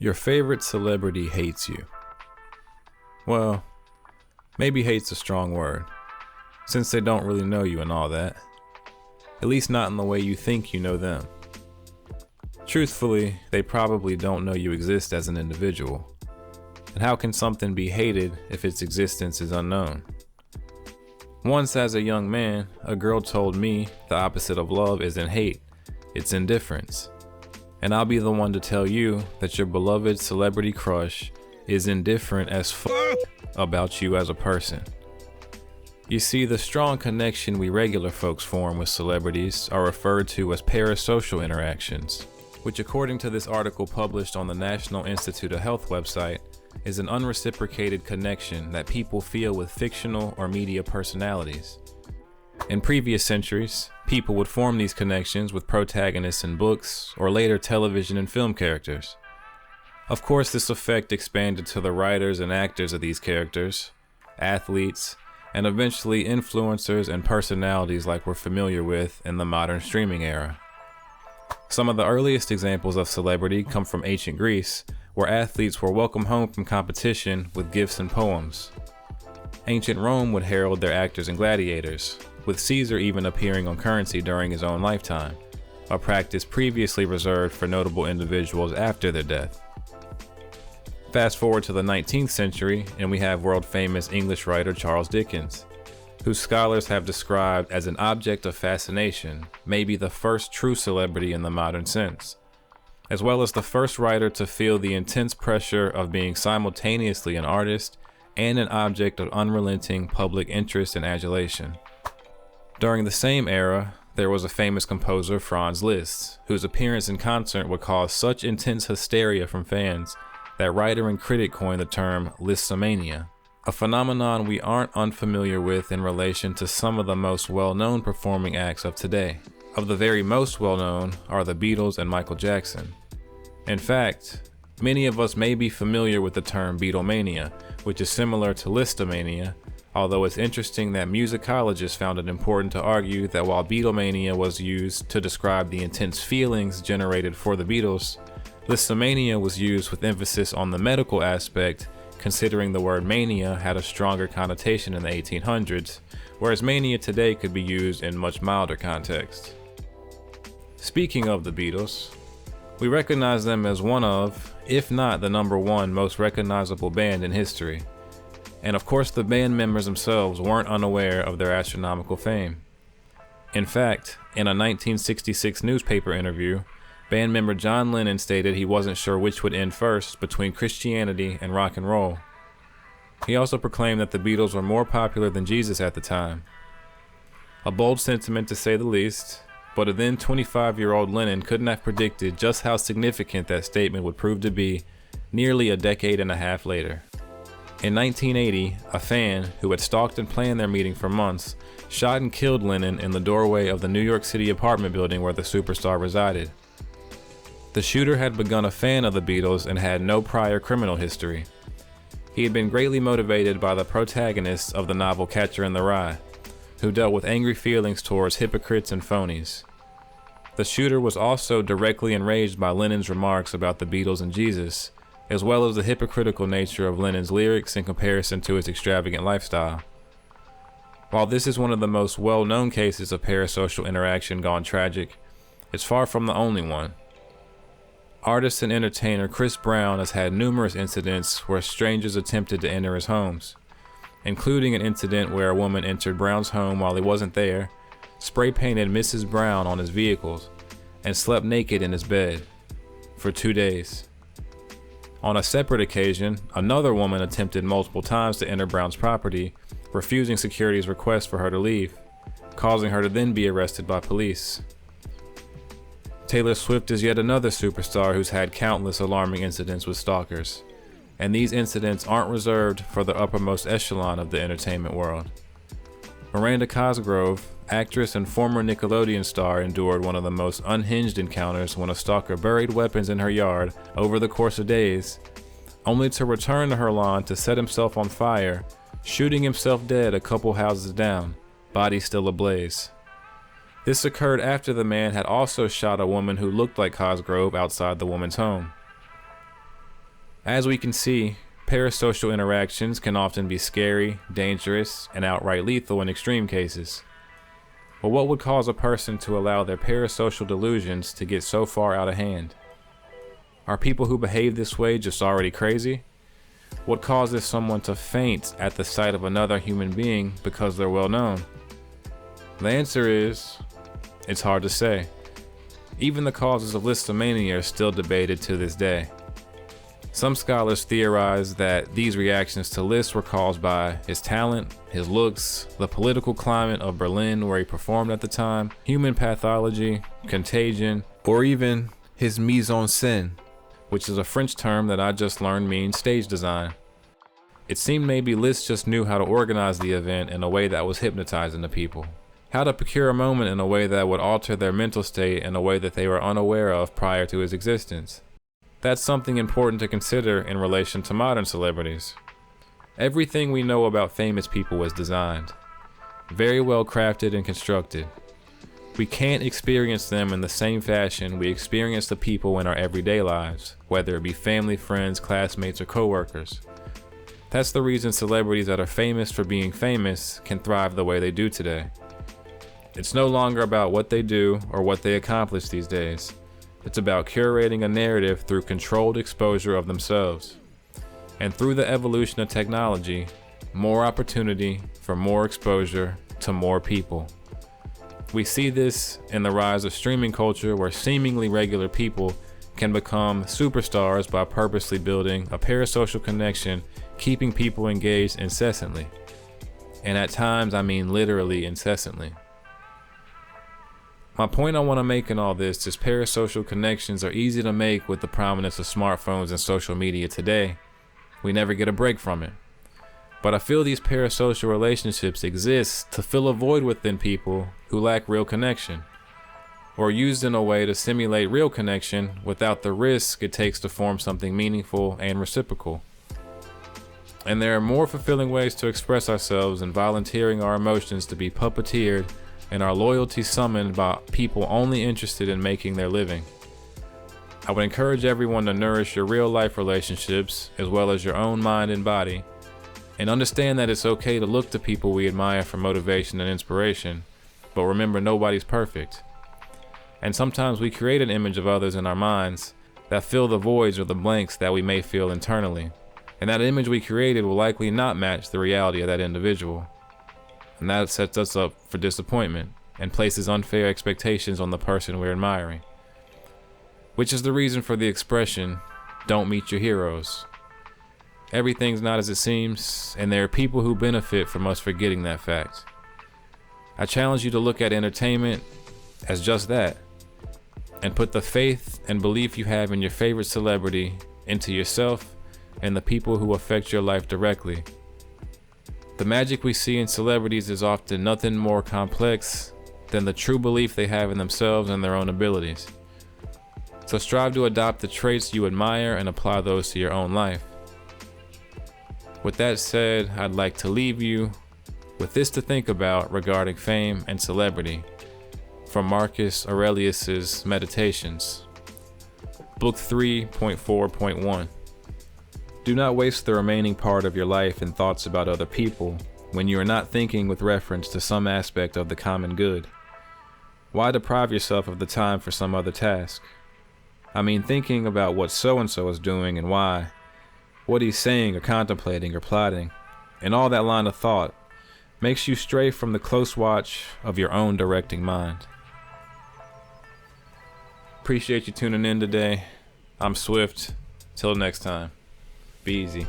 Your favorite celebrity hates you. Well, maybe hate's a strong word, since they don't really know you and all that. At least not in the way you think you know them. Truthfully, they probably don't know you exist as an individual. And how can something be hated if its existence is unknown? Once as a young man, a girl told me the opposite of love isn't hate, it's indifference. And I'll be the one to tell you that your beloved celebrity crush is indifferent as fuck about you as a person. You see, the strong connection we regular folks form with celebrities are referred to as parasocial interactions, which according to this article published on the National Institute of Health website, is an unreciprocated connection that people feel with fictional or media personalities. In previous centuries, people would form these connections with protagonists in books or later television and film characters. Of course, this effect expanded to the writers and actors of these characters, athletes, and eventually influencers and personalities like we're familiar with in the modern streaming era. Some of the earliest examples of celebrity come from ancient Greece, where athletes were welcomed home from competition with gifts and poems. Ancient Rome would herald their actors and gladiators, with Caesar even appearing on currency during his own lifetime, a practice previously reserved for notable individuals after their death. Fast forward to the 19th century, and we have world-famous English writer Charles Dickens, whose scholars have described as an object of fascination, maybe the first true celebrity in the modern sense, as well as the first writer to feel the intense pressure of being simultaneously an artist and an object of unrelenting public interest and adulation. During the same era, there was a famous composer, Franz Liszt, whose appearance in concert would cause such intense hysteria from fans that writer and critic coined the term Lisztomania, a phenomenon we aren't unfamiliar with in relation to some of the most well-known performing acts of today. Of the very most well-known are the Beatles and Michael Jackson. In fact, many of us may be familiar with the term Beatlemania, which is similar to Lisztomania, although it's interesting that musicologists found it important to argue that while Beatlemania was used to describe the intense feelings generated for the Beatles, Lisztomania was used with emphasis on the medical aspect, considering the word mania had a stronger connotation in the 1800s, whereas mania today could be used in much milder context. Speaking of the Beatles, we recognize them as one of, if not the number one most recognizable band in history. And of course the band members themselves weren't unaware of their astronomical fame. In fact, in a 1966 newspaper interview, band member John Lennon stated he wasn't sure which would end first between Christianity and rock and roll. He also proclaimed that the Beatles were more popular than Jesus at the time. A bold sentiment to say the least, but a then 25-year-old Lennon couldn't have predicted just how significant that statement would prove to be nearly a decade and a half later. In 1980, a fan who had stalked and planned their meeting for months shot and killed Lennon in the doorway of the New York City apartment building where the superstar resided. The shooter had begun a fan of the Beatles and had no prior criminal history. He had been greatly motivated by the protagonists of the novel Catcher in the Rye, who dealt with angry feelings towards hypocrites and phonies. The shooter was also directly enraged by Lennon's remarks about the Beatles and Jesus, as well as the hypocritical nature of Lennon's lyrics in comparison to his extravagant lifestyle. While this is one of the most well-known cases of parasocial interaction gone tragic, it's far from the only one. Artist and entertainer Chris Brown has had numerous incidents where strangers attempted to enter his homes, including an incident where a woman entered Brown's home while he wasn't there, spray-painted Mrs. Brown on his vehicles, and slept naked in his bed for 2 days. On a separate occasion, another woman attempted multiple times to enter Brown's property, refusing security's request for her to leave, causing her to then be arrested by police. Taylor Swift is yet another superstar who's had countless alarming incidents with stalkers, and these incidents aren't reserved for the uppermost echelon of the entertainment world. Miranda Cosgrove, actress and former Nickelodeon star, endured one of the most unhinged encounters when a stalker buried weapons in her yard over the course of days, only to return to her lawn to set himself on fire, shooting himself dead a couple houses down, body still ablaze. This occurred after the man had also shot a woman who looked like Cosgrove outside the woman's home. As we can see, parasocial interactions can often be scary, dangerous, and outright lethal in extreme cases. But what would cause a person to allow their parasocial delusions to get so far out of hand? Are people who behave this way just already crazy? What causes someone to faint at the sight of another human being because they're well known? The answer is, it's hard to say. Even the causes of Listomania are still debated to this day. Some scholars theorize that these reactions to Liszt were caused by his talent, his looks, the political climate of Berlin where he performed at the time, human pathology, contagion, or even his mise en scène, which is a French term that I just learned means stage design. It seemed maybe Liszt just knew how to organize the event in a way that was hypnotizing to people. How to procure a moment in a way that would alter their mental state in a way that they were unaware of prior to his existence. That's something important to consider in relation to modern celebrities. Everything we know about famous people was designed, very well crafted and constructed. We can't experience them in the same fashion we experience the people in our everyday lives, whether it be family, friends, classmates, or coworkers. That's the reason celebrities that are famous for being famous can thrive the way they do today. It's no longer about what they do or what they accomplish these days. It's about curating a narrative through controlled exposure of themselves. And through the evolution of technology, more opportunity for more exposure to more people. We see this in the rise of streaming culture where seemingly regular people can become superstars by purposely building a parasocial connection, keeping people engaged incessantly. And at times, I mean literally incessantly. My point I want to make in all this is parasocial connections are easy to make with the prominence of smartphones and social media today. We never get a break from it. But I feel these parasocial relationships exist to fill a void within people who lack real connection, or used in a way to simulate real connection without the risk it takes to form something meaningful and reciprocal. And there are more fulfilling ways to express ourselves than volunteering our emotions to be puppeteered and our loyalty summoned by people only interested in making their living. I would encourage everyone to nourish your real life relationships as well as your own mind and body, and understand that it's okay to look to people we admire for motivation and inspiration, but remember nobody's perfect. And sometimes we create an image of others in our minds that fill the voids or the blanks that we may feel internally, and that image we created will likely not match the reality of that individual. And that sets us up for disappointment and places unfair expectations on the person we're admiring. Which is the reason for the expression, don't meet your heroes. Everything's not as it seems, and there are people who benefit from us forgetting that fact. I challenge you to look at entertainment as just that, and put the faith and belief you have in your favorite celebrity into yourself and the people who affect your life directly. The magic we see in celebrities is often nothing more complex than the true belief they have in themselves and their own abilities. So strive to adopt the traits you admire and apply those to your own life. With that said, I'd like to leave you with this to think about regarding fame and celebrity from Marcus Aurelius's Meditations, Book 3.4.1. Do not waste the remaining part of your life in thoughts about other people when you are not thinking with reference to some aspect of the common good. Why deprive yourself of the time for some other task? I mean, thinking about what so-and-so is doing and why, what he's saying or contemplating or plotting, and all that line of thought makes you stray from the close watch of your own directing mind. Appreciate you tuning in today. I'm Swift. Till next time. Be easy.